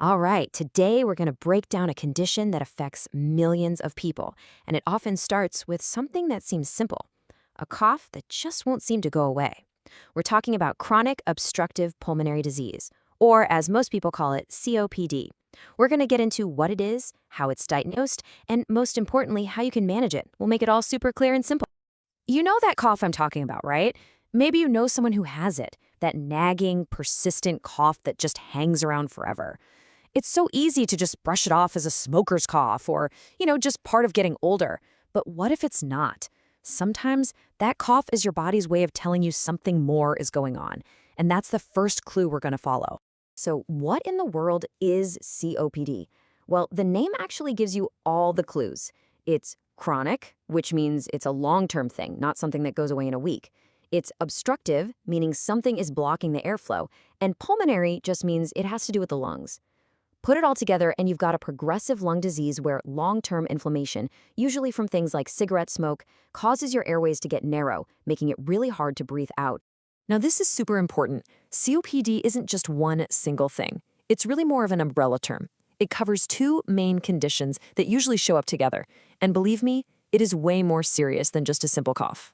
All right, today we're going to break down a condition that affects millions of people, and it often starts with something that seems simple, a cough that just won't seem to go away. We're talking about chronic obstructive pulmonary disease, or as most people call it, COPD. We're going to get into what it is, how it's diagnosed, and most importantly, how you can manage it. We'll make it all super clear and simple. You know that cough I'm talking about, right? Maybe you know someone who has it, that nagging, persistent cough that just hangs around forever. It's so easy to just brush it off as a smoker's cough or, just part of getting older. But what if it's not? Sometimes that cough is your body's way of telling you something more is going on. And that's the first clue we're going to follow. So what in the world is COPD? Well, the name actually gives you all the clues. It's chronic, which means it's a long-term thing, not something that goes away in a week. It's obstructive, meaning something is blocking the airflow. And pulmonary just means it has to do with the lungs. Put it all together and you've got a progressive lung disease where long-term inflammation, usually from things like cigarette smoke, causes your airways to get narrow, making it really hard to breathe out. Now, this is super important. COPD isn't just one single thing. It's really more of an umbrella term. It covers two main conditions that usually show up together. And believe me, it is way more serious than just a simple cough.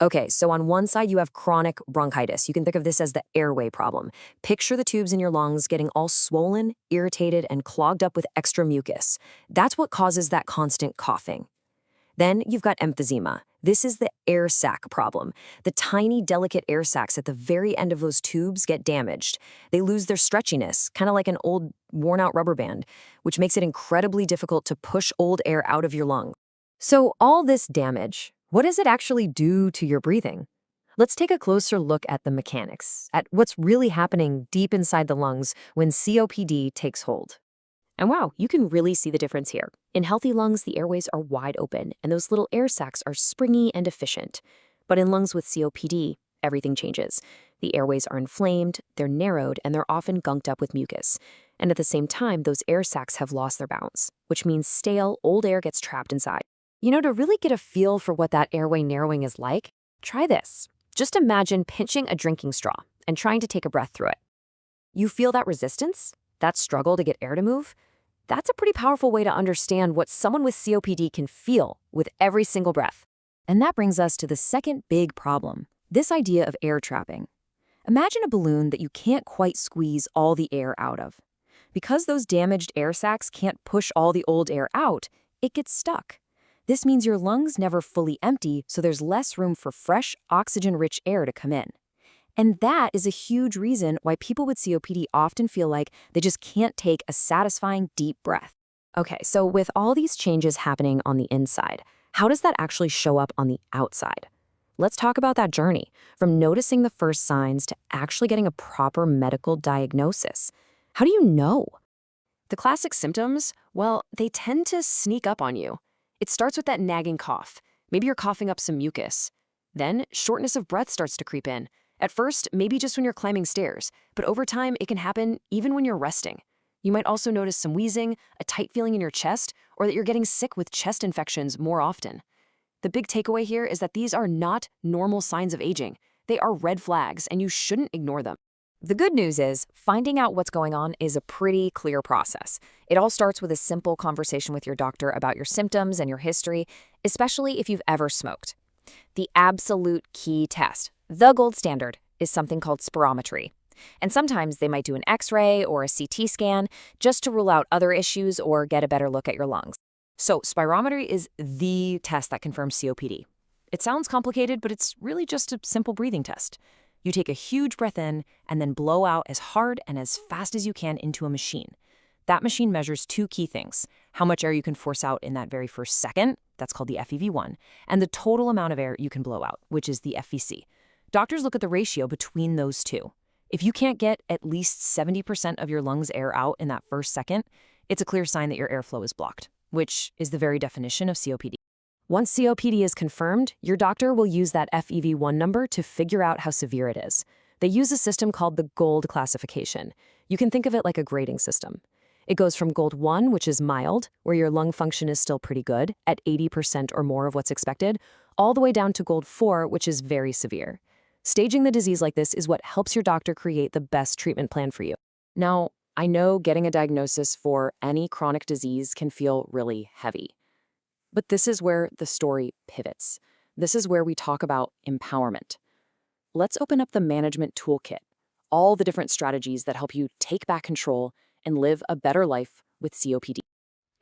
Okay, so on one side you have chronic bronchitis. You can think of this as the airway problem. Picture the tubes in your lungs getting all swollen, irritated, and clogged up with extra mucus. That's what causes that constant coughing. Then you've got emphysema. This is the air sac problem. The tiny, delicate air sacs at the very end of those tubes get damaged. They lose their stretchiness, kind of like an old, worn-out rubber band, which makes it incredibly difficult to push old air out of your lung. So all this damage, what does it actually do to your breathing? Let's take a closer look at the mechanics, at what's really happening deep inside the lungs when COPD takes hold. And wow, you can really see the difference here. In healthy lungs, the airways are wide open, and those little air sacs are springy and efficient. But in lungs with COPD, everything changes. The airways are inflamed, they're narrowed, and they're often gunked up with mucus. And at the same time, those air sacs have lost their balance, which means stale, old air gets trapped inside. To really get a feel for what that airway narrowing is like, try this. Just imagine pinching a drinking straw and trying to take a breath through it. You feel that resistance? That struggle to get air to move? That's a pretty powerful way to understand what someone with COPD can feel with every single breath. And that brings us to the second big problem, this idea of air trapping. Imagine a balloon that you can't quite squeeze all the air out of. Because those damaged air sacs can't push all the old air out, it gets stuck. This means your lungs never fully empty, so there's less room for fresh, oxygen-rich air to come in. And that is a huge reason why people with COPD often feel like they just can't take a satisfying, deep breath. Okay, so with all these changes happening on the inside, how does that actually show up on the outside? Let's talk about that journey, from noticing the first signs to actually getting a proper medical diagnosis. How do you know? The classic symptoms, well, they tend to sneak up on you. It starts with that nagging cough. Maybe you're coughing up some mucus. Then, shortness of breath starts to creep in. At first, maybe just when you're climbing stairs, but over time, it can happen even when you're resting. You might also notice some wheezing, a tight feeling in your chest, or that you're getting sick with chest infections more often. The big takeaway here is that these are not normal signs of aging. They are red flags, and you shouldn't ignore them. The good news is, finding out what's going on is a pretty clear process. It all starts with a simple conversation with your doctor about your symptoms and your history, especially if you've ever smoked. The absolute key test, the gold standard, is something called spirometry. And sometimes they might do an X-ray or a CT scan just to rule out other issues or get a better look at your lungs. So spirometry is the test that confirms COPD. It sounds complicated, but it's really just a simple breathing test. You take a huge breath in and then blow out as hard and as fast as you can into a machine. That machine measures two key things: how much air you can force out in that very first second, that's called the FEV1, and the total amount of air you can blow out, which is the FVC. Doctors look at the ratio between those two. If you can't get at least 70% of your lungs' air out in that first second, it's a clear sign that your airflow is blocked, which is the very definition of COPD. Once COPD is confirmed, your doctor will use that FEV1 number to figure out how severe it is. They use a system called the GOLD classification. You can think of it like a grading system. It goes from GOLD 1, which is mild, where your lung function is still pretty good, at 80% or more of what's expected, all the way down to GOLD 4, which is very severe. Staging the disease like this is what helps your doctor create the best treatment plan for you. Now, I know getting a diagnosis for any chronic disease can feel really heavy. But this is where the story pivots. This is where we talk about empowerment. Let's open up the management toolkit, all the different strategies that help you take back control and live a better life with COPD.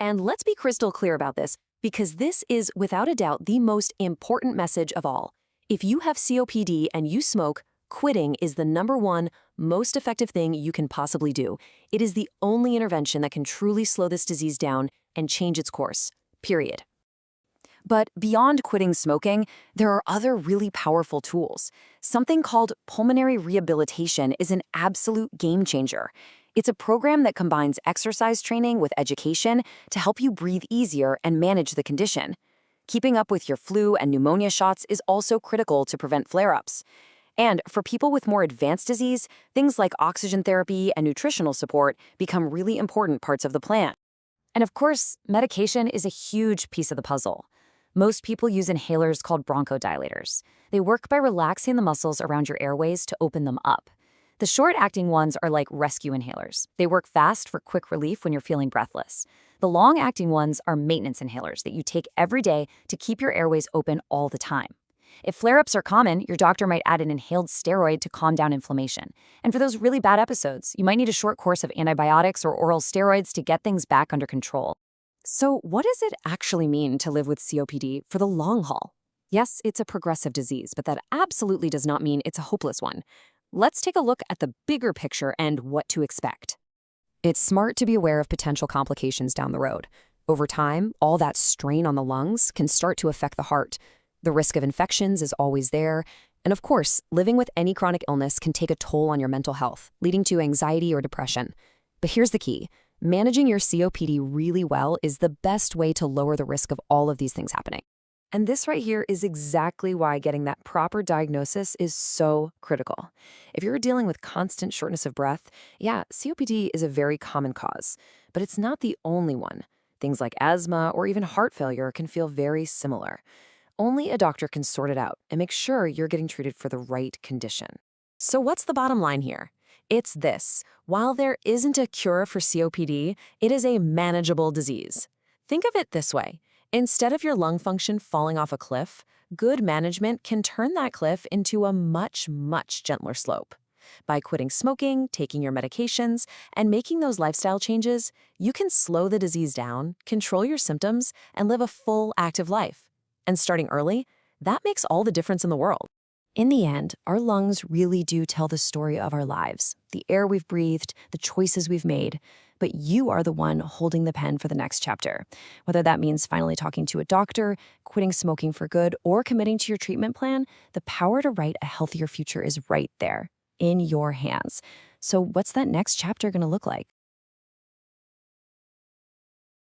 And let's be crystal clear about this, because this is without a doubt the most important message of all. If you have COPD and you smoke, quitting is the #1 most effective thing you can possibly do. It is the only intervention that can truly slow this disease down and change its course, period. But beyond quitting smoking, there are other really powerful tools. Something called pulmonary rehabilitation is an absolute game changer. It's a program that combines exercise training with education to help you breathe easier and manage the condition. Keeping up with your flu and pneumonia shots is also critical to prevent flare-ups. And for people with more advanced disease, things like oxygen therapy and nutritional support become really important parts of the plan. And of course, medication is a huge piece of the puzzle. Most people use inhalers called bronchodilators. They work by relaxing the muscles around your airways to open them up. The short-acting ones are like rescue inhalers. They work fast for quick relief when you're feeling breathless. The long-acting ones are maintenance inhalers that you take every day to keep your airways open all the time. If flare-ups are common, your doctor might add an inhaled steroid to calm down inflammation. And for those really bad episodes, you might need a short course of antibiotics or oral steroids to get things back under control. So what does it actually mean to live with COPD for the long haul? Yes, it's a progressive disease, but that absolutely does not mean it's a hopeless one. Let's take a look at the bigger picture and what to expect. It's smart to be aware of potential complications down the road. Over time, all that strain on the lungs can start to affect the heart. The risk of infections is always there. And of course, living with any chronic illness can take a toll on your mental health, leading to anxiety or depression. But here's the key. Managing your COPD really well is the best way to lower the risk of all of these things happening. And this right here is exactly why getting that proper diagnosis is so critical. If you're dealing with constant shortness of breath, yeah, COPD is a very common cause, but it's not the only one. Things like asthma or even heart failure can feel very similar. Only a doctor can sort it out and make sure you're getting treated for the right condition. So what's the bottom line here? It's this. While there isn't a cure for COPD, it is a manageable disease. Think of it this way. Instead of your lung function falling off a cliff, good management can turn that cliff into a much, much gentler slope. By quitting smoking, taking your medications, and making those lifestyle changes, you can slow the disease down, control your symptoms, and live a full, active life. And starting early, that makes all the difference in the world. In the end, our lungs really do tell the story of our lives, the air we've breathed, the choices we've made. But you are the one holding the pen for the next chapter. Whether that means finally talking to a doctor, quitting smoking for good, or committing to your treatment plan, the power to write a healthier future is right there, in your hands. So what's that next chapter going to look like?